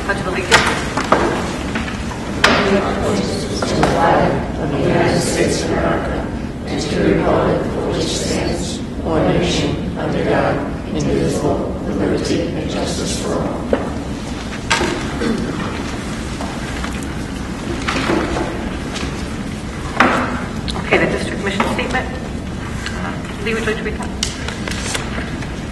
Pledge of Allegiance. To the flag of the United States of America and to the republic for which it stands, one nation, under God, indivisible, with liberty and justice for all. Okay, the district mission statement. Lee, would you like to read that?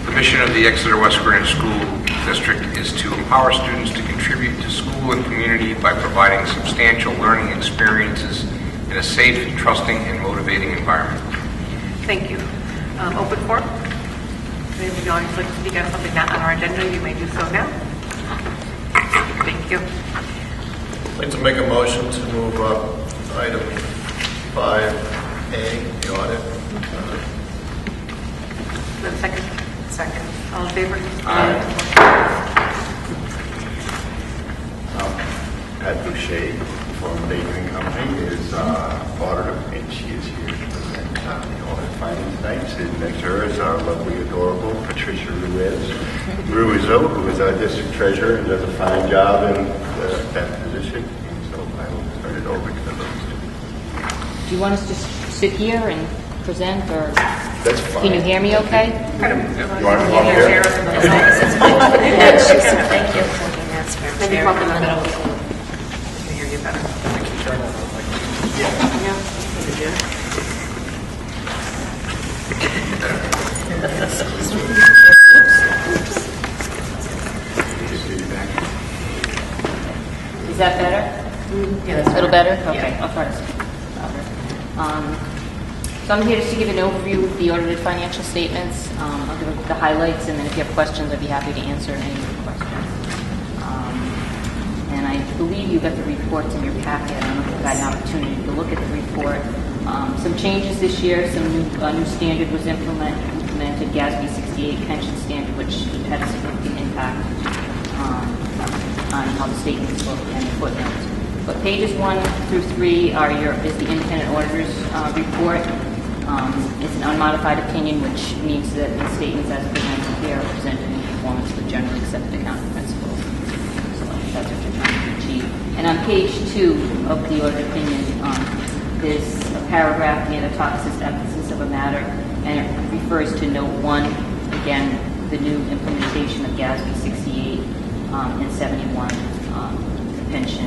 The mission of the Exeter West Greenwich School District is to empower students to contribute to school and community by providing substantial learning experiences in a safe, trusting, and motivating environment. Thank you. Open forum. If anybody in the audience would like to speak on something not on our agenda, you may do so now. Thank you. I'd like to make a motion to move up item 5A, the audit. Then second. Second. All in favor? Pat Boucher from Baker & Company is auditor, and she is here to present the audit findings tonight. Sitting next to her is our lovely, adorable Patricia Ruizo, who is our district treasurer and does a fine job in that position. And so I will turn it over to those two. Do you want us to sit here and present, or That's fine. can you hear me okay? You want to come up here? Thank you. Maybe pop in the middle. I can hear you better. Is that better? Yeah, A little better? Okay, I'll try to speak louder. So I'm here just to give an overview of the audited financial statements. I'll give the highlights, and then if you have questions, I'd be happy to answer any of your questions. And I believe you got the reports in your packet. I don't know if you got an opportunity to look at the report. Some changes this year. Some new standard was implemented, GASB 68 pension standard, which had a significant impact on how the statements look and the footnotes. But pages 1 through 3 is the independent auditor's report. It's an unmodified opinion, which means that the statements as presented here are presented in conformance with generally accepted accounting principles. So that's what you're trying to achieve. And on page 2 of the audit opinion, there's a paragraph near the top that says emphasis of a matter, and it refers to note 1, again, the new implementation of GASB 68 and 71, the pension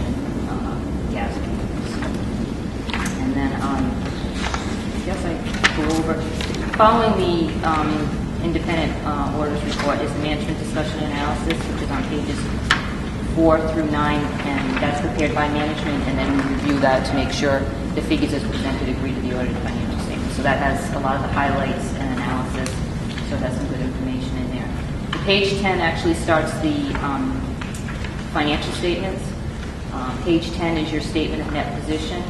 GASB. And then I guess I go over. Following the independent auditor's report is the management discussion and analysis, which is on pages 4 through 9, and that's prepared by management, and then we review that to make sure the figures as presented agree to the audited financial statement. So that has a lot of the highlights and analysis, so it has some good information in there. Page 10 actually starts the financial statements. Page 10 is your statement of net position.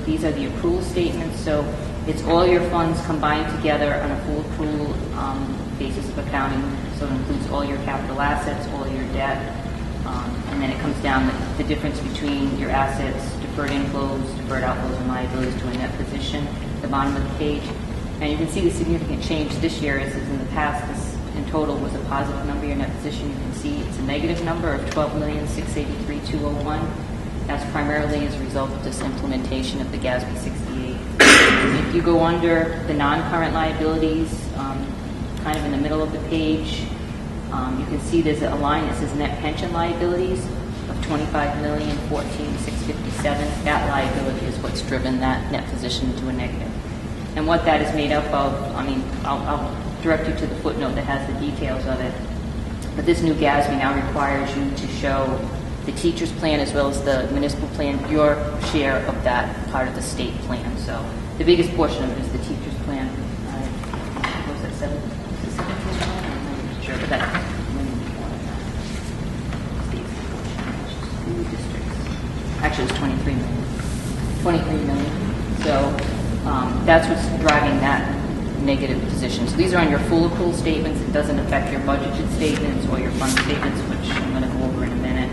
These are the accrual statements, so it's all your funds combined together on a full accrual basis of accounting, so it includes all your capital assets, all your debt, and then it comes down the difference between your assets, deferred inflows, deferred outflows, and liabilities to a net position at the bottom of the page. And you can see the significant change this year is in the past, this in total was a positive number. Your net position, you can see it's a negative number of $12,683,201. That's primarily as a result of this implementation of the GASB 68. If you go under the non-current liabilities, kind of in the middle of the page, you can see there's a line that says net pension liabilities of $25,014,657. That liability is what's driven that net position to a negative. And what that is made up of, I'll direct you to the footnote that has the details of it. But this new GASB now requires you to show the teacher's plan as well as the municipal plan, your share of that part of the state plan. So the biggest portion of it is the teacher's plan. What was that, 17 million? I'm not sure, but that's actually it's 23 million. 23 million. So that's what's driving that negative position. So these are on your full accrual statements. It doesn't affect your budgeted statements or your fund statements, which I'm going to go over in a minute.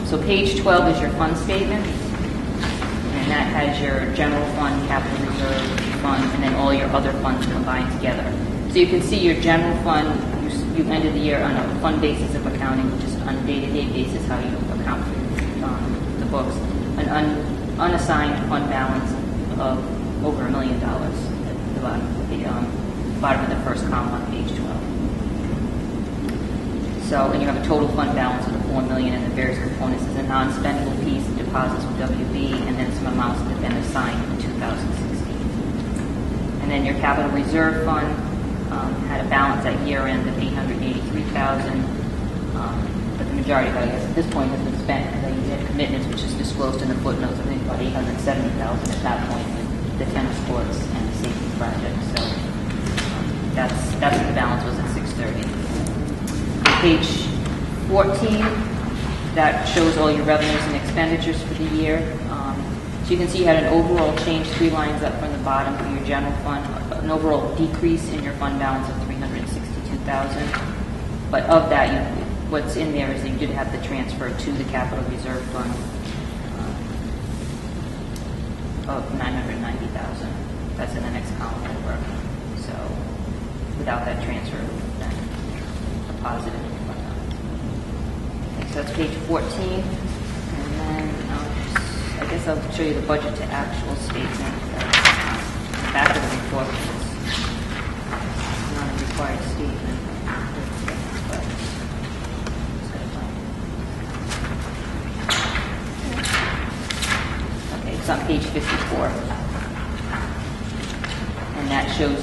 So page 12 is your fund statement, and that has your general fund, capital reserve fund, and then all your other funds combined together. So you can see your general fund, you ended the year on a fund basis of accounting, which is on a day-to-day basis how you account for the books. An unassigned fund balance of over $1 million at the bottom of the first column on page 12. So, and you have a total fund balance of the $4 million, and the various components is a non-spendable piece, deposits with WB, and then some amounts that have been assigned in 2016. And then your capital reserve fund had a balance at year end of $883,000, but the majority of it, I guess, at this point has been spent because you had commitments, which is disclosed in the footnotes. I think about $870,000 at that point with the tennis courts and the safety project. So that's what the balance was at 6/30. Page 14, that shows all your revenues and expenditures for the year. So you can see you had an overall change, 3 lines up from the bottom for your general fund, an overall decrease in your fund balance of $362,000. But of that, what's in there is that you did have the transfer to the capital reserve fund of $990,000. That's in the next column over. So without that transfer, it would have been a positive in your fund balance. Okay, so that's page 14. And then I guess I'll show you the budget to actual statement. The back of the report, which is not a required statement. But it's got a okay, it's on page 54. And that shows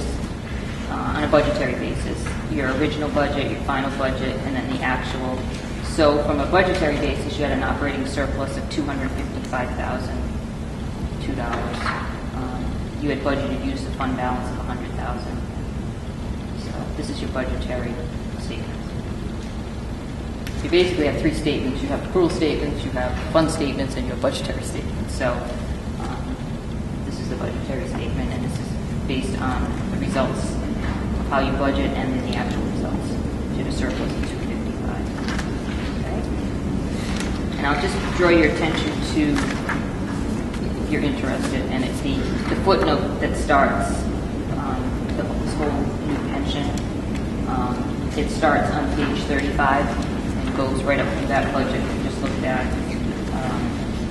on a budgetary basis your original budget, your final budget, and then the actual. So from a budgetary basis, you had an operating surplus of $255,002. You had budgeted use of fund balance of $100,000. So this is your budgetary statement. You basically have 3 statements. You have accrual statements, you have fund statements, and your budgetary statements. So this is the budgetary statement, and this is based on the results of how you budget and then the actual results. You have a surplus of $255,000. Okay? And I'll just draw your attention to, if you're interested, and it's the footnote that starts this whole new pension. It starts on page 35 and goes right up through that budget we just looked at.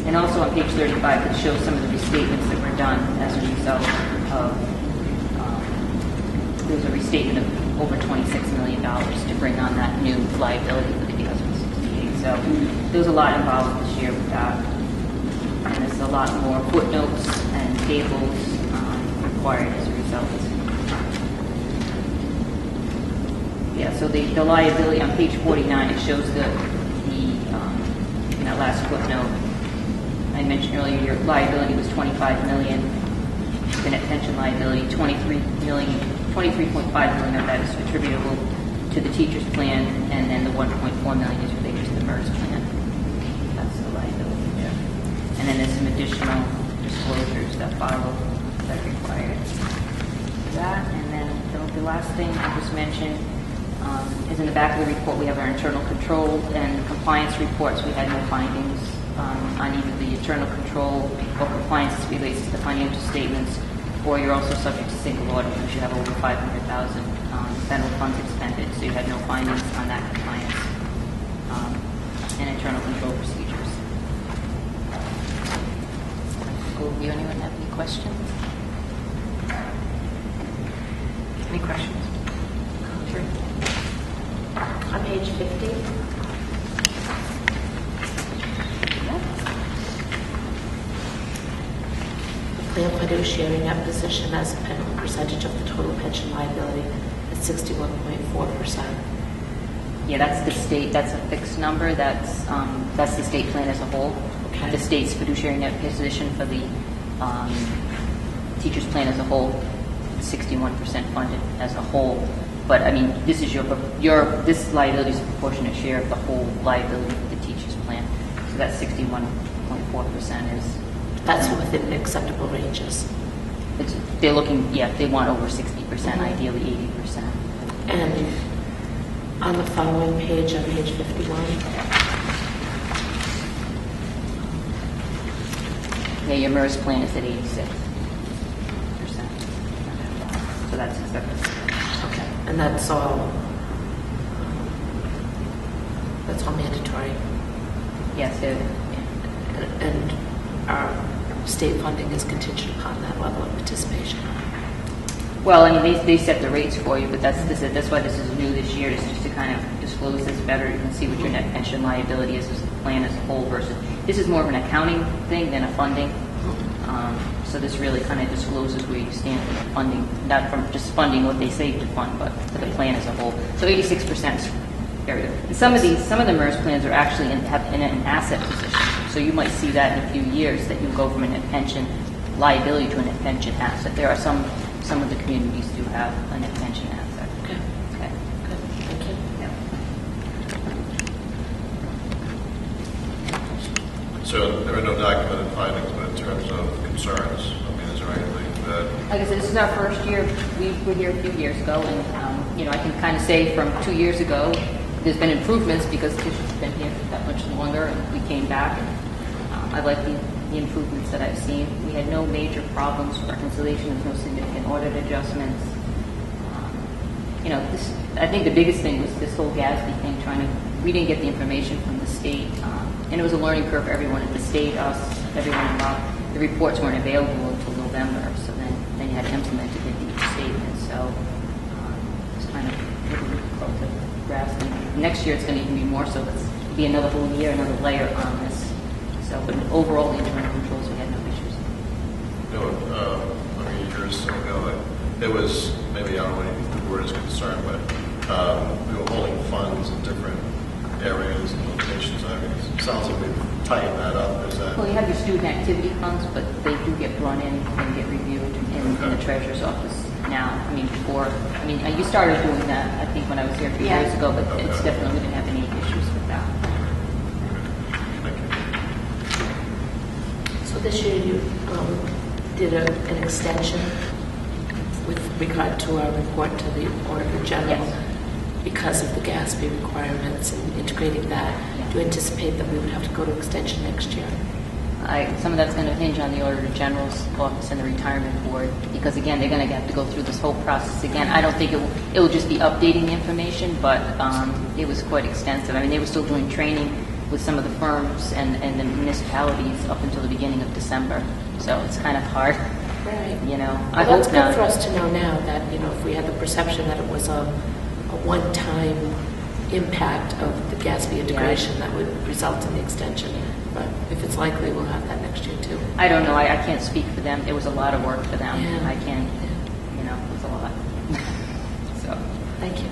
And also on page 35, it shows some of the restatements that were done as a result of, there was a restatement of over $26 million to bring on that new liability for the 2068. So there was a lot involved this year with that. And there's a lot more footnotes and tables required as a result. Yeah, so the liability on page 49, it shows in that last footnote, I mentioned earlier, your liability was $25 million. The net pension liability, $23.5 million of that is attributable to the teacher's plan, and then the $1.4 million is related to the MERS plan. That's the liability there. And then there's some additional disclosures that follow that are required. That, and then the last thing I just mentioned is in the back of the report we have our internal control and compliance reports. We had no findings on either the internal control or compliance as relates to the financial statements, or you're also subject to single audit because you have over $500,000 federal funds expended, so you had no findings on that compliance and internal control procedures. Do anyone have any questions? Any questions? On page 50. Plan fiduciary net position as a percentage of the total pension liability is 61.4%. Yeah, that's the state. That's a fixed number. That's the state plan as a whole. Okay. The state's fiduciary net position for the teachers' plan as a whole, 61% funded as a whole. But I mean, this is this liability is a proportionate share of the whole liability for the teachers' plan. So that 61.4% is That's within acceptable ranges. They're looking, yeah, they want over 60%, ideally 80%. And on the following page, on page 51, Yeah, your MERS plan is at 86%. So that's acceptable. okay, and that's all mandatory. Yes, yeah. And our state funding is contingent upon that level of participation. Well, I mean, they set the rates for you, but that's why this is new this year, is just to kind of disclose this better. You can see what your net pension liability is as the plan as a whole versus, this is more of an accounting thing than a funding. So this really kind of discloses where you stand for the funding, not from just funding what they save to fund, but for the plan as a whole. So 86% is very good. And some of the MERS plans are actually in an asset position. So you might see that in a few years, that you go from a net pension liability to a net pension asset. There are some of the communities do have a net pension asset. Okay, Okay. good, thank you. Yeah. So there are no documented findings, but in terms of concerns, I mean, is there anything that, Like I said, this is our first year. We were here a few years ago, and I can kind of say from 2 years ago, there's been improvements because Tisha's been here that much longer, and we came back. And I like the improvements that I've seen. We had no major problems with reconciliation. There's no significant audit adjustments. I think the biggest thing was this whole GASB thing. We didn't get the information from the state, and it was a learning curve for everyone at the state, us, everyone involved. The reports weren't available until November, so then you had to implement it into each statement. So it's kind of difficult to grasp. And next year it's going to even be more so. It's be another whole year, another layer on this. So, but overall, the internal controls, we had no issues. years ago, there was, maybe I don't know if the word is concerned, but we were holding funds in different areas and locations. I mean, it sounds like we've tightened that up. Is that? Well, you have your student activity funds, but they do get run in and get reviewed in the treasurer's office now. I mean, before, you started doing that, I think, when I was here a few years ago, but it's definitely, we didn't have any issues with that. Thank you. So this year you did an extension with regard to our report to the Auditor General because of the GASB requirements and integrating that. Do you anticipate that we would have to go to extension next year? Some of that's going to hinge on the Auditor General's office and the retirement board, because again, they're going to have to go through this whole process again. I don't think it will just be updating the information, but it was quite extensive. I mean, they were still doing training with some of the firms and the municipalities up until the beginning of December. So it's kind of hard. Right. I Well, hope that's not. good for us to know now that, if we had the perception that it was a one-time impact of the GASB integration, that would result in the extension. But if it's likely, we'll have that next year too. I don't know. I can't speak for them. It was a lot of work for them. Yeah. I can't, it was a lot. So, Thank you.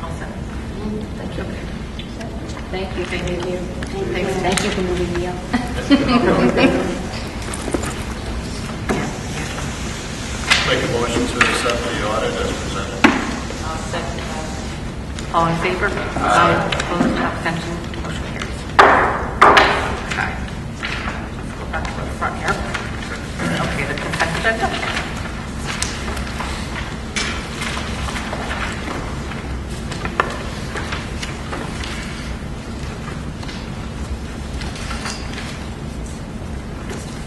All set. Thank you. thank you. Thank you. Thanks. Thank you for moving me up. Make a motion to accept the audit as presented. I'll second that. All in favor? Aye. Opposed? Abstention? Motion carries. Okay. Let's go back to the front here. Okay, the consent agenda.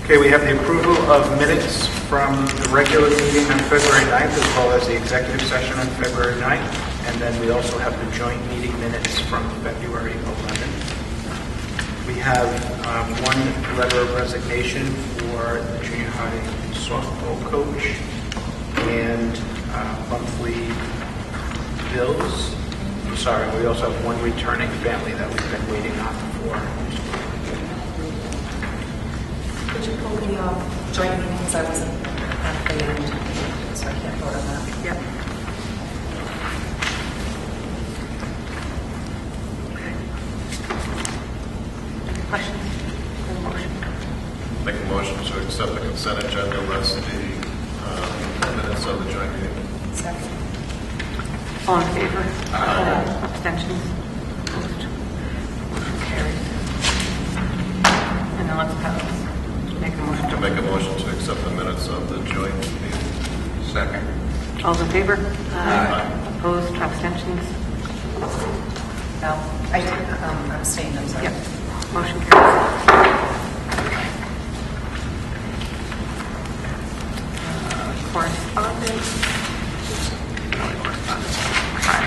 Okay, we have the approval of minutes from the regular meeting on February 9th, as well as the executive session on February 9th. And then we also have the joint meeting minutes from February 11th. We have one letter of resignation for the junior high softball coach and monthly bills. I'm sorry, we also have one returning family that we've been waiting on for. Could you pull the joint meetings? I wasn't at the end, so I can't vote on that. Yep. Okay. Any questions? Any motion? Make a motion to accept the consent agenda less the minutes of the joint meeting. Second. All in favor? Aye. Abstentions? Opposed? Motion carries. let's make a motion To make a motion to accept the minutes of the joint meeting. Second. All those in favor? Aye. Opposed, abstentions? No, I did abstain, I'm sorry. Yep. Motion carries. Correspondence. No correspondence. Okay.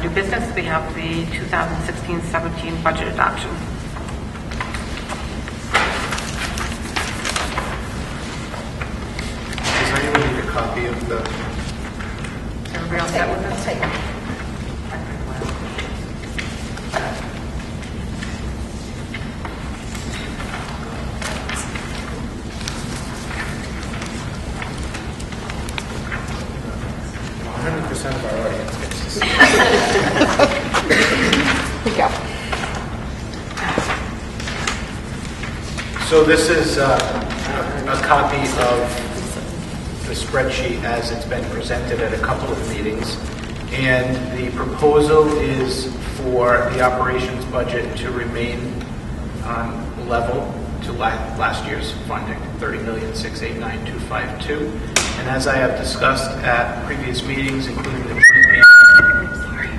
New business, we have the 2016-17 budget adoption. Does anyone need a copy of the, Everybody else set with I'll this? take it. % of our audience gets to see? So this is a copy of the spreadsheet as it's been presented at a couple of meetings. And the proposal is for the operations budget to remain on level to last year's funding, $30,689,252. And as I have discussed at previous meetings, including the joint meeting, I'm sorry. I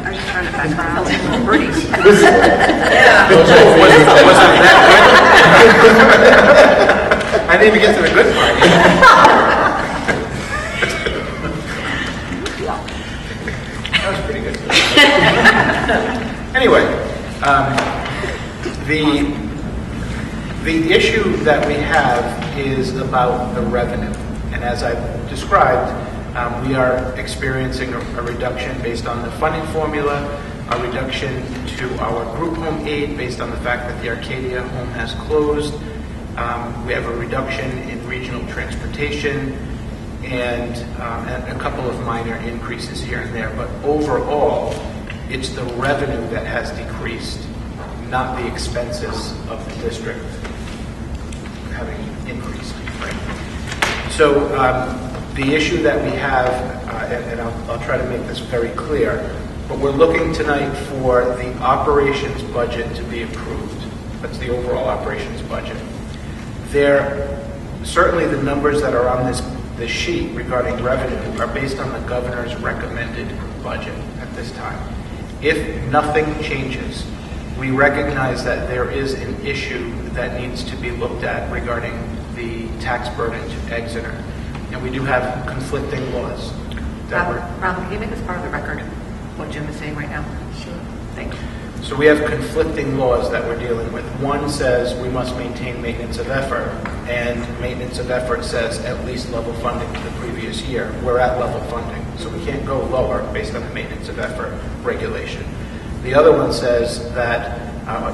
was just trying to back around. Birdie. wasn't that good? I didn't even get to the good part. That was pretty good. Anyway, the issue that we have is about the revenue. And as I've described, we are experiencing a reduction based on the funding formula, a reduction to our group home aid based on the fact that the Arcadia home has closed. We have a reduction in regional transportation and a couple of minor increases here and there. But overall, it's the revenue that has decreased, not the expenses of the district having increased. Right? So the issue that we have, and I'll try to make this very clear, but we're looking tonight for the operations budget to be approved. That's the overall operations budget. Certainly the numbers that are on this sheet regarding revenue are based on the governor's recommended budget at this time. If nothing changes, we recognize that there is an issue that needs to be looked at regarding the tax burden to Exeter. And we do have conflicting laws. Ron, can you make this part of the record, what Jim is saying right now? Sure. Thank you. So we have conflicting laws that we're dealing with. One says we must maintain maintenance of effort, and maintenance of effort says at least level funding to the previous year. We're at level funding, so we can't go lower based on the maintenance of effort regulation. The other one says that,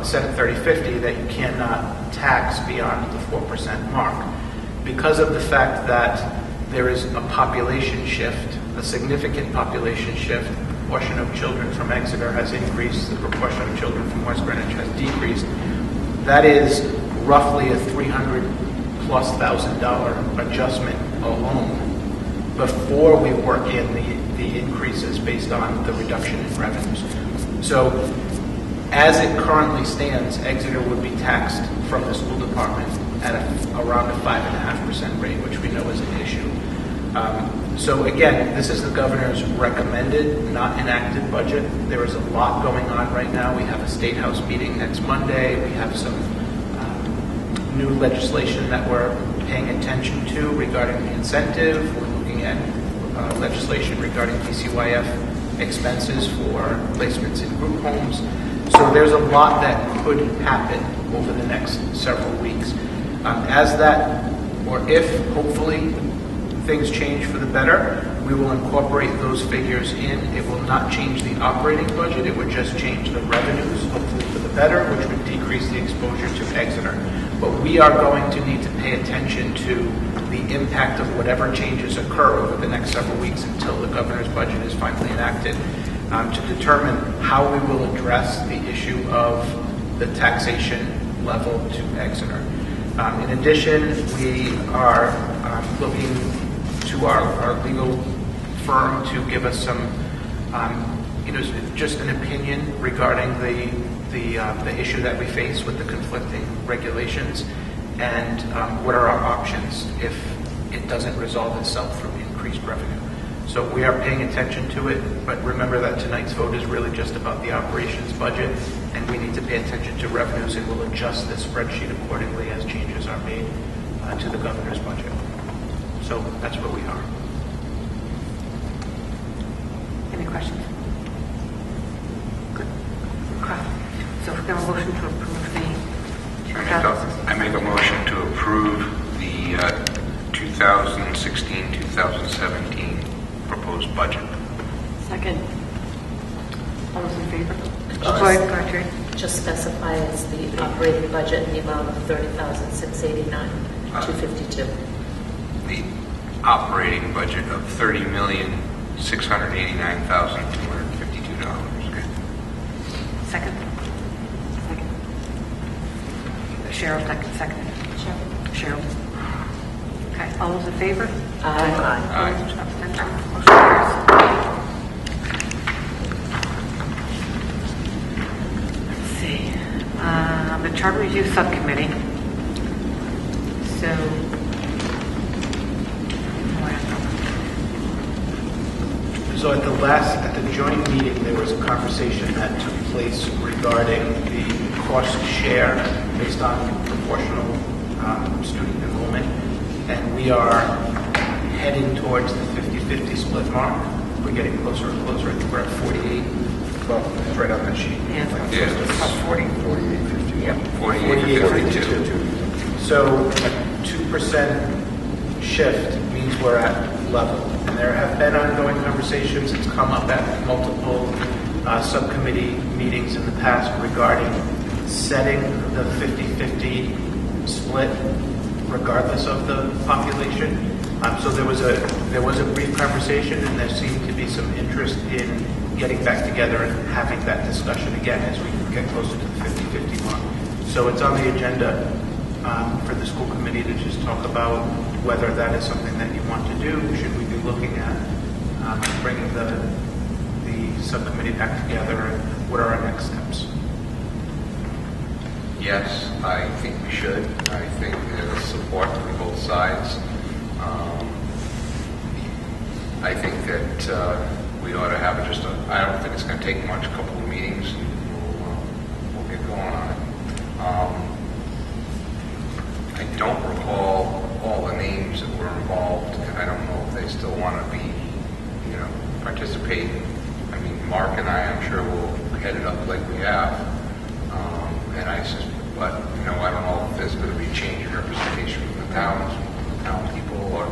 Senate 3050, that you cannot tax beyond the 4% mark. Because of the fact that there is a population shift, a significant population shift, the proportion of children from Exeter has increased, the proportion of children from West Greenwich has decreased. That is roughly a $300,000+ adjustment alone before we work in the increases based on the reduction in revenues. So as it currently stands, Exeter would be taxed from the school department at around a 5.5% rate, which we know is an issue. So again, this is the governor's recommended, not enacted budget. There is a lot going on right now. We have a State House meeting next Monday. We have some new legislation that we're paying attention to regarding the incentive. We're looking at legislation regarding PCYF expenses for placements in group homes. So there's a lot that could happen over the next several weeks. As that, or if, hopefully, things change for the better, we will incorporate those figures in. It will not change the operating budget. It would just change the revenues, hopefully for the better, which would decrease the exposure to Exeter. But we are going to need to pay attention to the impact of whatever changes occur over the next several weeks until the governor's budget is finally enacted, to determine how we will address the issue of the taxation level to Exeter. In addition, we are looking to our legal firm to give us some, just an opinion regarding the the issue that we face with the conflicting regulations, and what are our options if it doesn't resolve itself through increased revenue. So we are paying attention to it, but remember that tonight's vote is really just about the operations budget, and we need to pay attention to revenues, and we'll adjust the spreadsheet accordingly as changes are made to the governor's budget. So that's where we are. Any questions? Good. Okay. So if we have a motion to approve the I make a motion to approve the 2016-2017 proposed budget. Second. All those in favor? Aye. Go ahead, Terry. Just specify as the operating budget in the amount of $30,689,252. The operating budget of $30,689,252. Okay. Second. Second. Cheryl, second. Cheryl. Okay, all those in favor? Aye. Aye. Opposed? Abstention? Motion carries. Let's see. The Charter Review Subcommittee. So, So at the joint meeting, there was a conversation that took place regarding the cost share based on proportional student enrollment, and we are heading towards the 50-50 split mark. We're getting closer and closer. I think we're at 48. Well, it's right on that sheet. Yeah. It's about 40. 48.50. Yep. 48.52. So a 2% shift means we're at level. And there have been ongoing conversations. It's come up at multiple subcommittee meetings in the past regarding setting the 50-50 split regardless of the population. So there was a brief conversation, and there seemed to be some interest in getting back together and having that discussion again as we get closer to the 50-50 mark. So it's on the agenda for the school committee to just talk about whether that is something that you want to do. Should we be looking at bringing the subcommittee back together, and what are our next steps? Yes, I think we should. I think there's support from both sides. I think that we ought to have just I don't think it's going to take much, a couple of meetings, and we'll get going on it. I don't recall all the names that were involved, and I don't know if they still want to be, participate. I mean, Mark and I, I'm sure will head it up like we have. And but I don't know if there's going to be a change in representation from the town people, or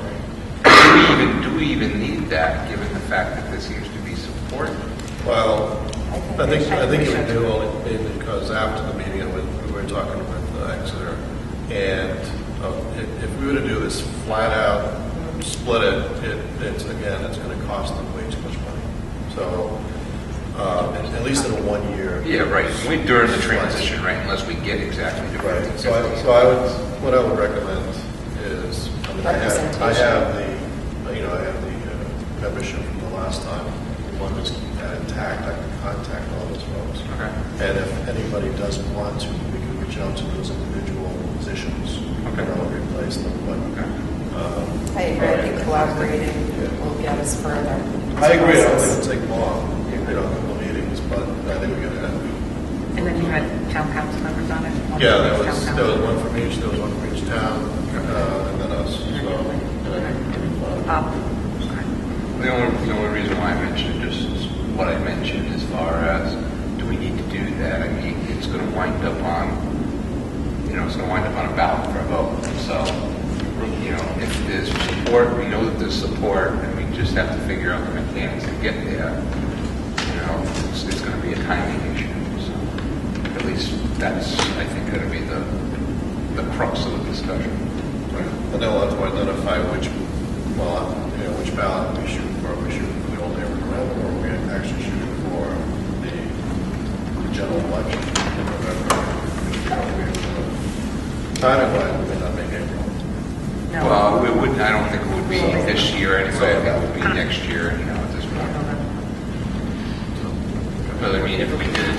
do we even need that, given the fact that there seems to be support? Well, I think you would do only mainly because after the meeting, we were talking with Exeter, and if we were to do this flat out, split it's going to cost them way too much money. So, at least in a 1 year. Yeah, right. During the transition, right? Unless we get exactly the Right. right. So what I would recommend is, I have the membership from the last time. As long as keep that intact, I can contact all those folks. Okay. And if anybody doesn't want to, we can reach out to those individual positions. Okay. Replace them. But, I agree. I think collaborating will get us further. I agree. I don't think it'll take long. A couple of meetings, but I think we're going to have. And then you had town council members on it? Yeah, there was one from each. There was one from each town, and then us. So, The only reason why I mentioned it just is what I mentioned as far as do we need to do that? I mean, it's going to wind up on, it's going to wind up on a ballot for a vote. So, if there's support, we know that there's support, and we just have to figure out the mechanics to get there. It's going to be a timing issue. So, at least that's, I think, going to be the crux of the discussion. and then we'll have to identify which ballot we shoot for. We shoot for the old neighborhood, or we actually shoot for the general election in November. Timing-wise, we may not make April. No. Well, we wouldn't. I don't think it would be this year anyway. I think it would be next year. At this point. But I mean, if we did it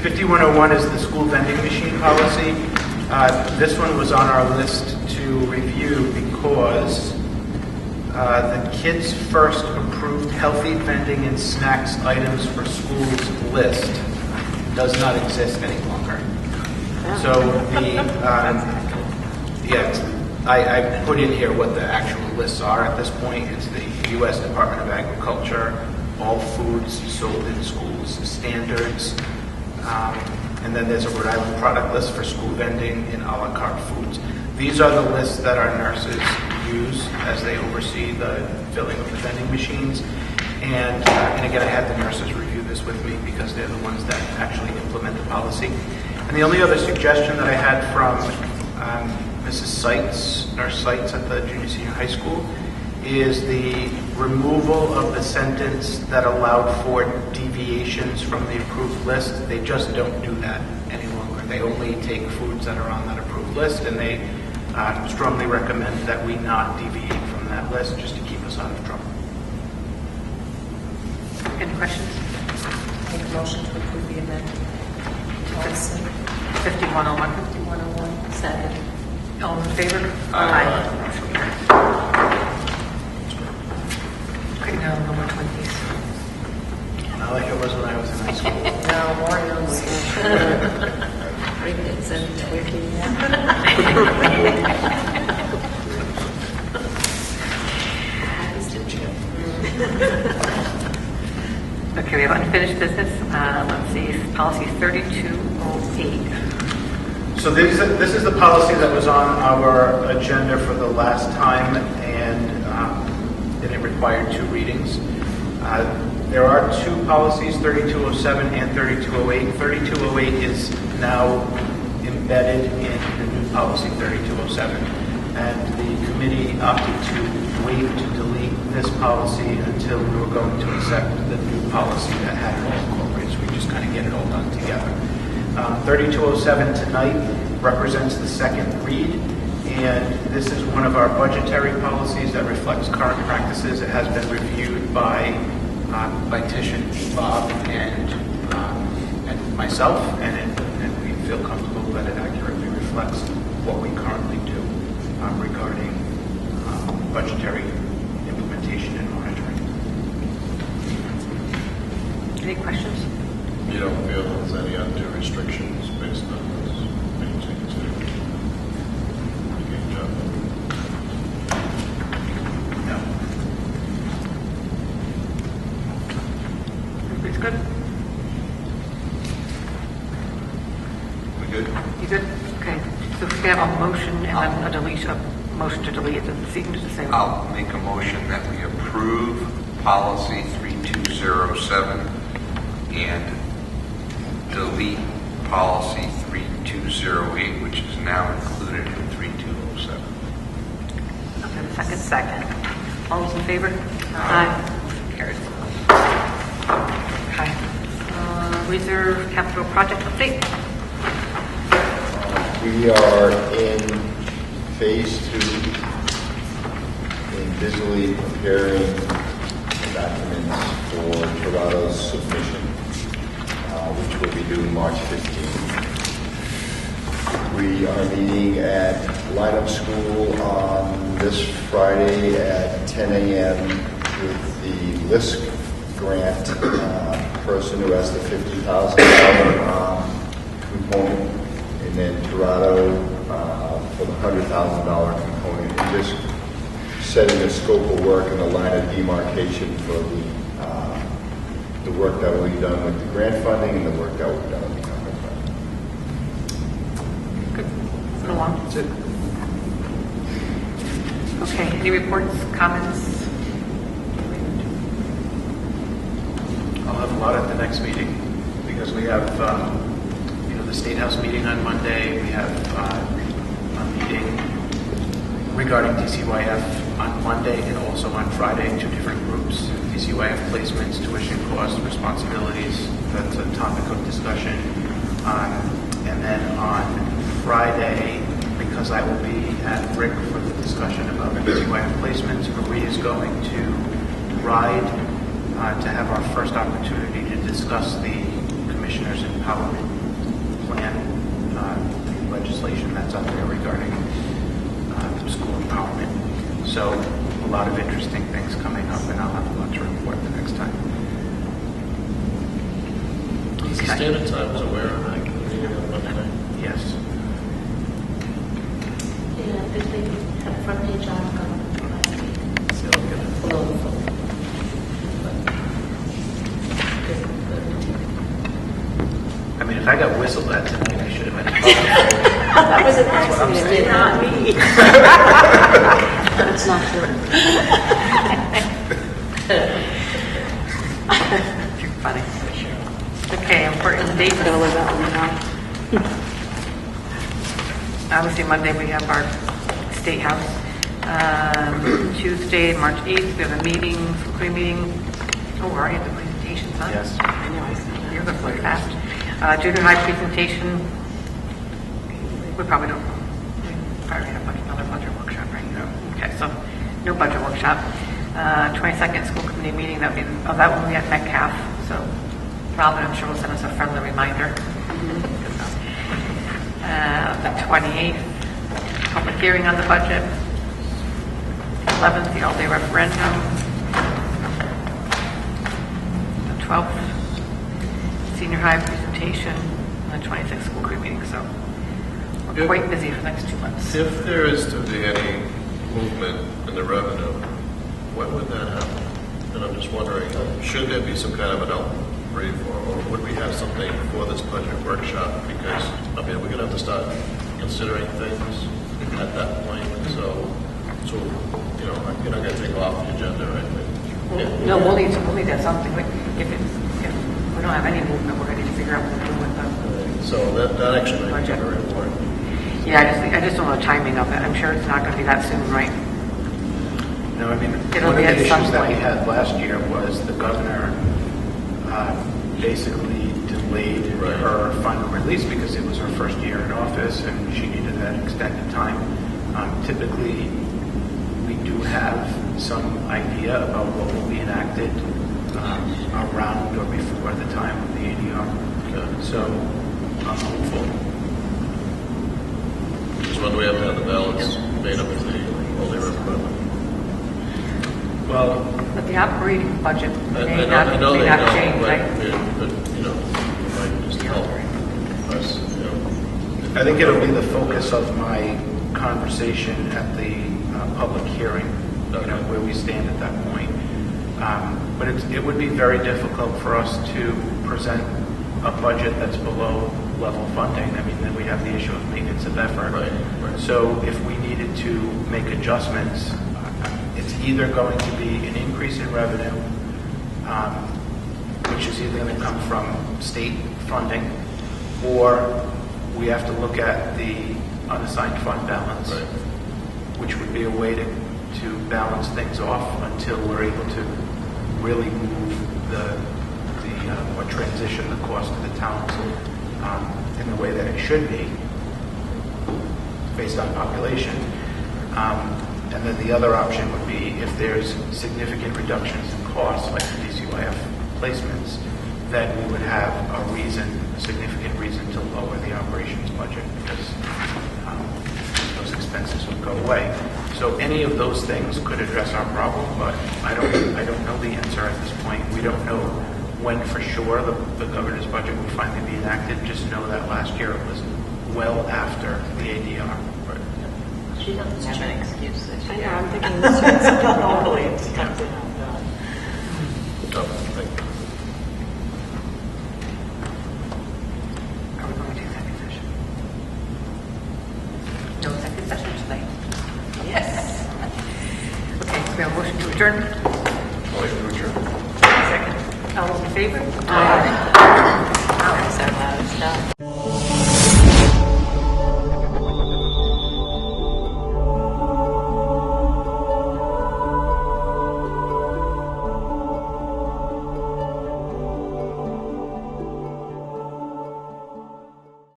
5101 is the school vending machine policy. This one was on our list to review because the Kids First approved healthy vending and snacks items for schools list does not exist any longer. So I put in here what the actual lists are at this point. It's the U.S. Department of Agriculture, all foods sold in schools standards, and then there's a Rhode Island product list for school vending and a la carte foods. These are the lists that our nurses use as they oversee the filling of the vending machines. And again, I had the nurses review this with me because they're the ones that actually implement the policy. And the only other suggestion that I had from Mrs. Seitz, Nurse Seitz at the junior senior high school, is the removal of the sentence that allowed for deviations from the approved list. They just don't do that any longer. They only take foods that are on that approved list, and they strongly recommend that we not deviate from that list just to keep us out of trouble. Any questions? Make a motion to approve the amendment. Policy. 5101. 5101. Second. All in favor? Motion carries. Okay, now number 20s. Not like it was when I was in high school. No, more notes. Bring it Okay, we have unfinished business. Let's see, policy 3208. So this is the policy that was on our agenda for the last time, and it required 2 readings. There are 2 policies, 3207 and 3208. 3208 is now embedded in the new policy 3207, and the committee opted to wait to delete this policy until we were going to accept the new policy that had it all incorporated, so we just kind of get it all done together. 3207 tonight represents the second read, and this is one of our budgetary policies that reflects current practices. It has been reviewed by Tish and Bob and myself, and we feel comfortable that it accurately reflects what we currently do regarding budgetary implementation and monitoring. Any questions? You don't feel there's any undue restrictions based on this maintain to engage on them? No. Everybody's good? We good? You good? Okay. So if we have a motion and then a motion to delete it, so you can just say. I'll make a motion that we approve policy 3207 and delete policy 3208, which is now included in 3207. Okay, second. All those in favor? Aye. Motion carries. Okay. Reserve capital project update. We are in phase 2 in busily preparing documents for Toronto's submission, which will be due March 15th. We are meeting at Lineup School on this Friday at 10 a.m. with the LISC grant person who has the $50,000 component, and then Toronto for the $100,000 component, and just setting the scope of work and the line of demarcation for the work that will be done with the grant funding and the work that will be done with the government funding. Good. Moving along. That's it. Okay, any reports, comments? I'll have a lot at the next meeting because we have, the State House meeting on Monday. We have a meeting regarding DCYF on Monday and also on Friday, 2 different groups. DCYF placements, tuition costs, responsibilities. That's a topic of discussion. And then on Friday, because I will be at RIC for the discussion about DCYF placements, Marie is going to ride to have our first opportunity to discuss the Commissioners Empowerment Plan legislation that's up there regarding school empowerment. So a lot of interesting things coming up, and I'll have a lot to report the next time. Eastern Standard Time was aware of that meeting on Monday night. Yes. Yeah, if they had a front page article last week. So, below the fold. I mean, if I got whistled at tonight, I should have been. That was an accident, not me. That's not true. You're funny. Okay, important dates. Gonna live that one down. Obviously, Monday, we have our State House. Tuesday, March 8th, we have a meeting, school committee meeting. Oh, we already have the presentations, huh? Yes. I know, I see that. You're going really fast. Junior high presentation, we probably don't, we probably have another budget workshop, right? No. Okay, so no budget workshop. 22nd school committee meeting, that would be, that one we at Metcalf, so Robin, I'm sure will send us a friendly reminder. The 28th, public hearing on the budget. 11th, the all-day referendum. The 12th, senior high presentation, and the 26th school committee meeting. So we're quite busy for the next 2 months. If there is to be any movement in the revenue, when would that happen? And I'm just wondering, should there be some kind of an outbrief, or would we have something for this budget workshop? Because, I mean, we're going to have to start considering things at that point. So you know, you're not going to take off the agenda, right? Yeah. No, we'll need to have something. If we don't have any movement, we're going to figure out what to do with them. So that actually might be very important. Yeah, I just don't know the timing of it. I'm sure it's not going to be that soon, right? No, I mean, It'll one of be the at some issues that we point. had last year was the governor basically delayed her final release because it was her first year in office and she needed that extended time. Typically, we do have some idea about what will be enacted around or before the time of the ADR. Okay. So I'm hopeful. Just when do we have to have the balance made up of the only referendum? Well, But the operating budget I may know they not know, change, right? right? But, you know, it might just help us, you know. I think it'll be the focus of my conversation at the public hearing, you know, where we stand at that point. But it would be very difficult for us to present a budget that's below level funding. I mean, then we have the issue of maintenance of effort. Right. So if we needed to make adjustments, it's either going to be an increase in revenue, which is either going to come from state funding, or we have to look at the unassigned fund balance, Right. which would be a way to balance things off until we're able to really move or transition the cost of the towns in the way that it should be, based on population. And then the other option would be if there's significant reductions in costs, like the DCYF placements, then we would have a significant reason to lower the operations budget because those expenses would go away. So any of those things could address our problem, but I don't know the answer at this point. We don't know when for sure the governor's budget will finally be enacted. Just know that last year it was well after the ADR. She doesn't have an excuse this I year. know, I'm thinking this is normally it's comes in. Oh, thank you. Are we going to executive session? No executive session tonight? Yes. Okay, we have a motion to adjourn. Motion to adjourn. Second. All those in favor? That's our loud stuff.